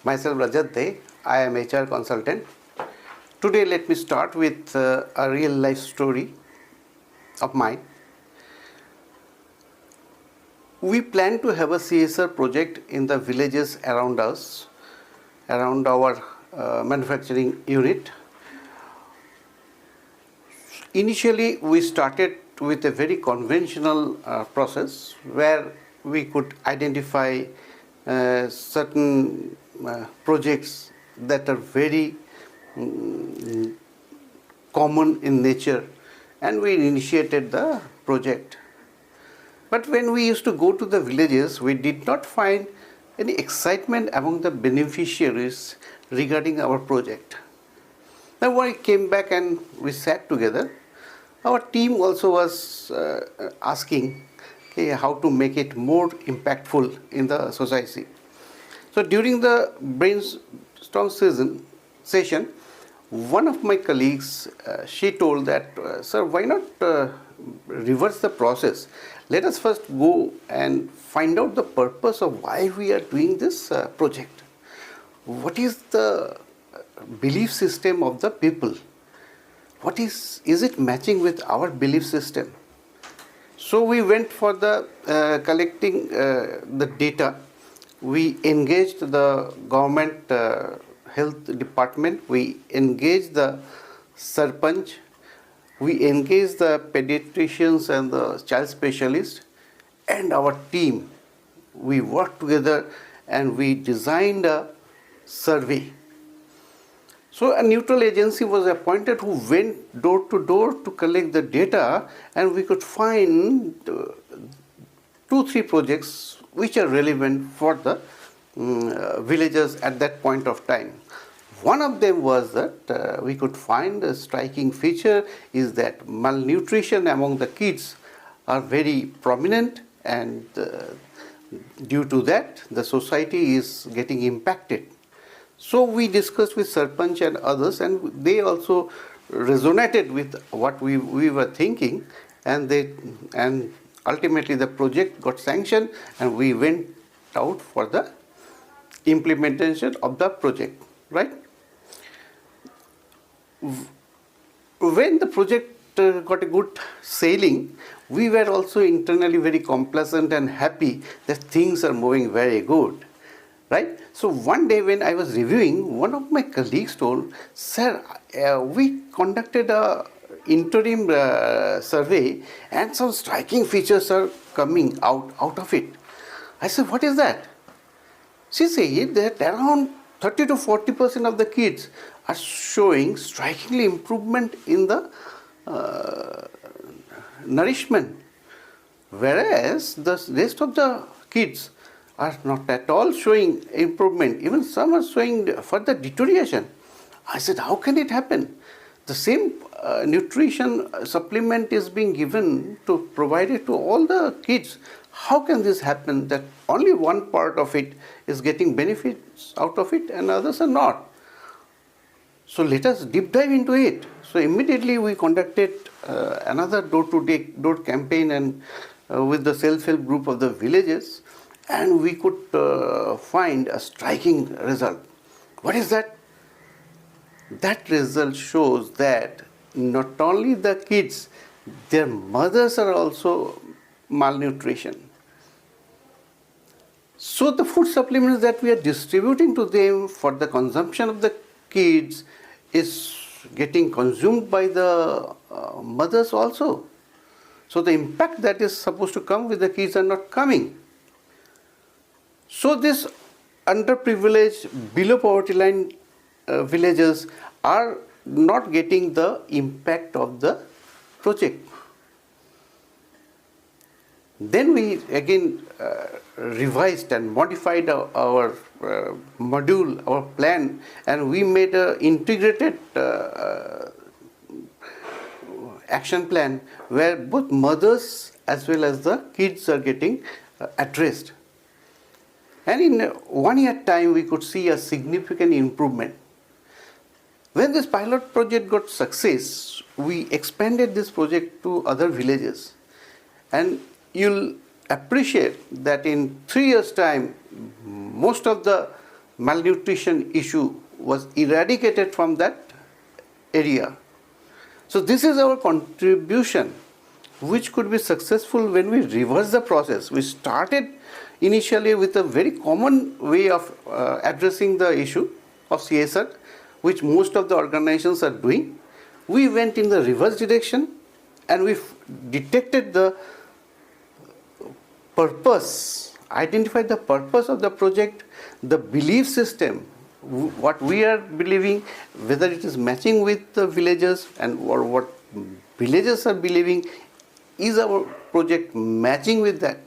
Myself Rajat De. I am HR consultant. Today let me start with a real life story of mine. We plan to have a CSR project in the villages around us, around our manufacturing unit. Initially we started with a very conventional process where we could identify certain projects that are very common in nature, and we initiated the project. But when we used to go to the villages, we did not find any excitement among the beneficiaries regarding our project. Now when we came back and we sat together, our team also was asking how to make it more impactful in the society. So during the brainstorm session, one of my colleagues, she told that, sir, why not reverse the process? Let us first go and find out the purpose of why we are doing this project. What is the belief system of the people? What is it matching with our belief system? So we went for the collecting the data. We engaged the government health department. We engaged the sarpanch. We engaged the pediatricians and the child specialists and our team. We worked together and we designed a survey. So a neutral agency was appointed who went door to door to collect the data, and we could find 2-3 projects which are relevant for the villagers at that point of time. One of them was that we could find a striking feature is that malnutrition among the kids are very prominent, and due to that the society is getting impacted. So we discussed with Sarpanch and others, and they also resonated with what we were thinking, and ultimately the project got sanctioned and we went out for the implementation of the project, right? When the project got a good sailing, we were also internally very complacent and happy that things are moving very good. Right? So one day when I was reviewing, one of my colleagues told, sir, we conducted a interim survey and some striking features are coming out of it. I said, what is that? She said that around 30 to 40% of the kids are showing strikingly improvement in the nourishment, whereas the rest of the kids are not at all showing improvement. Even some are showing further deterioration. I said, how can it happen? The same nutrition supplement is being given to provide it to all the kids. How can this happen that only one part of it is getting benefits out of it and others are not? So let us deep dive into it. So immediately we conducted another door-to-door campaign and with the self-help group of the villages, and we could find a striking result. What is that? That result shows that not only the kids, their mothers are also malnutrition. So the food supplements that we are distributing to them for the consumption of the kids is getting consumed by the mothers also. So the impact that is supposed to come with the kids are not coming. So this underprivileged, below poverty line villages are not getting the impact of the project. Then we again revised and modified our module, our plan, and we made an integrated action plan where both mothers as well as the kids are getting addressed. And in 1 year time, we could see a significant improvement. When this pilot project got success, we expanded this project to other villages. And you'll appreciate that in 3 years' time, most of the malnutrition issue was eradicated from that area. So this is our contribution, which could be successful when we reverse the process. We started initially with a very common way of addressing the issue of CSR, which most of the organizations are doing. We went in the reverse direction and we detected the purpose, identified the purpose of the project, the belief system, what we are believing, whether it is matching with the villagers and or what villagers are believing, is our project matching with that.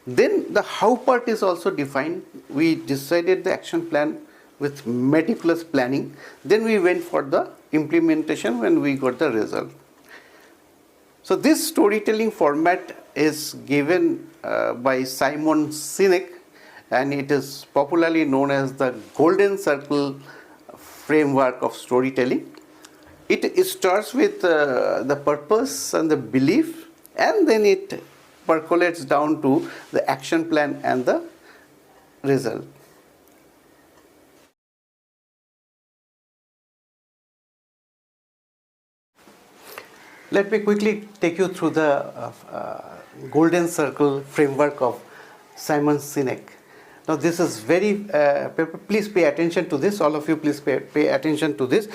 Then the how part is also defined. We decided the action plan with meticulous planning. Then we went for the implementation when we got the result. So this storytelling format is given by Simon Sinek, and it is popularly known as the Golden Circle framework of storytelling. It starts with the purpose and the belief, and then it percolates down to the action plan and the result. Let me quickly take you through the Golden Circle framework of Simon Sinek. Now this is very, please pay attention to this, all of you please pay attention to this.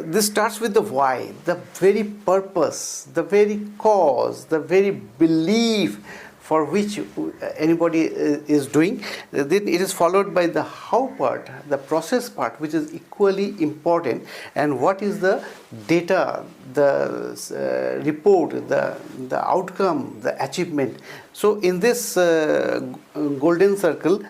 This starts with the why, the very purpose, the very cause, the very belief for which anybody is doing. Then it is followed by the how part, the process part, which is equally important, and what is the data, the report, the outcome, the achievement. So in this Golden Circle,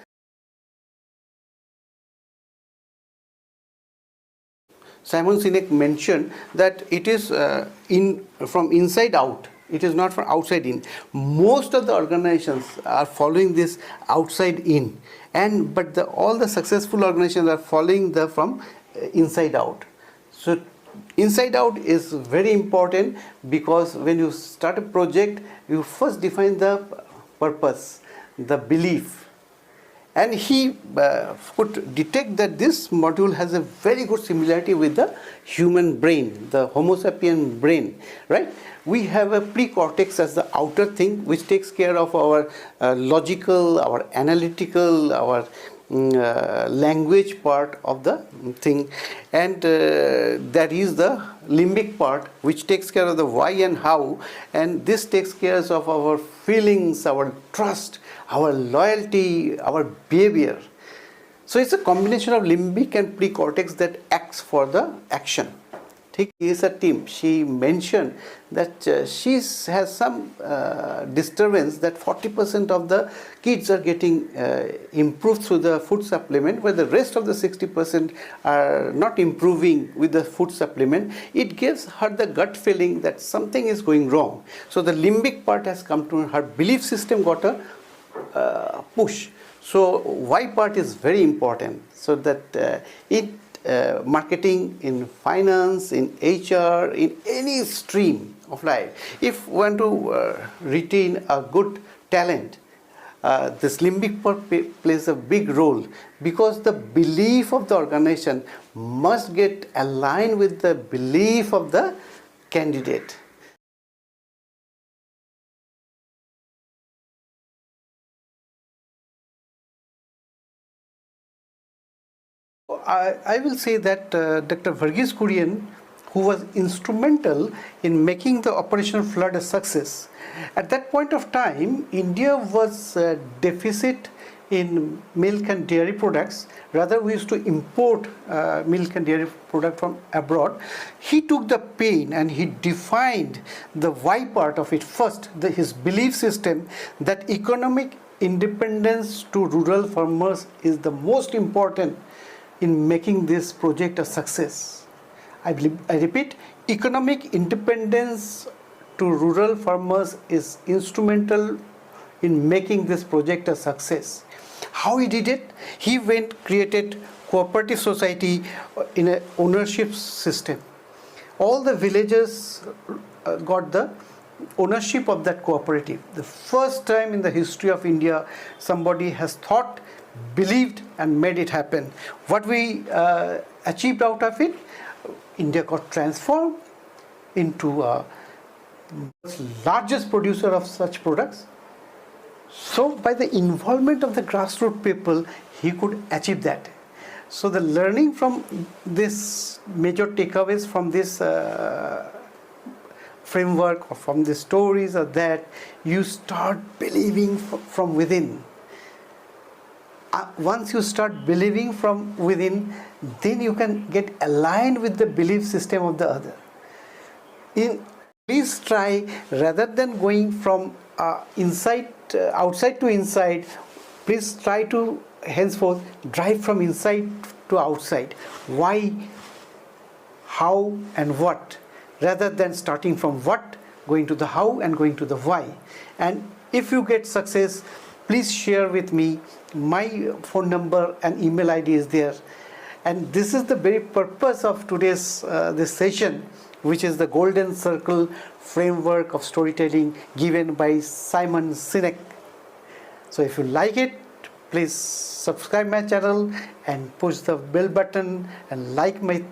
Simon Sinek mentioned that it is from inside out. It is not from outside in. Most of the organizations are following this outside in, but all the successful organizations are following from inside out. So inside out is very important, because when you start a project, you first define the purpose, the belief. And he could detect that this module has a very good similarity with the human brain, the Homo sapien brain, right? We have a precortex as the outer thing, which takes care of our logical, our analytical, our language part of the thing, and that is the limbic part, which takes care of the why and how, and this takes care of our feelings, our trust, our loyalty, our behavior. So it's a combination of limbic and precortex that acts for the action. He is a team. She mentioned that she has some disturbance, that 40% of the kids are getting improved through the food supplement, where the rest of the 60% are not improving with the food supplement. It gives her the gut feeling that something is going wrong. So the limbic part has come to her belief system, got a push. So why part is very important, so that marketing, in finance, in HR, in any stream of life, if we want to retain a good talent, this limbic part plays a big role, because the belief of the organization must get aligned with the belief of the candidate. I will say that Dr. Verghese Kurian, who was instrumental in making the Operation Flood a success, at that point of time, India was deficit in milk and dairy products. Rather, we used to import milk and dairy product from abroad. He took the pain and he defined the why part of it. First, his belief system that economic independence to rural farmers is the most important in making this project a success. I repeat, economic independence to rural farmers is instrumental in making this project a success. How he did it? He created cooperative society in an ownership system. All the villagers got the ownership of that cooperative. The first time in the history of India, somebody has thought believed and made it happen. What we achieved out of it, India got transformed into a largest producer of such products. So by the involvement of the grassroots people, he could achieve that. So the learning from this, major takeaways from this framework or from the stories are that you start believing from within. Once you start believing from within, then you can get aligned with the belief system of the other. Please try, rather than going from outside to inside, please try to henceforth drive from inside to outside. Why, how, and what, rather than starting from what, going to the how, and going to the why. And if you get success, please share with me. My phone number and email ID is there. And this is the very purpose of today's this session, which is the Golden Circle framework of storytelling given by Simon Sinek. So if you like it, please subscribe my channel and push the bell button and like my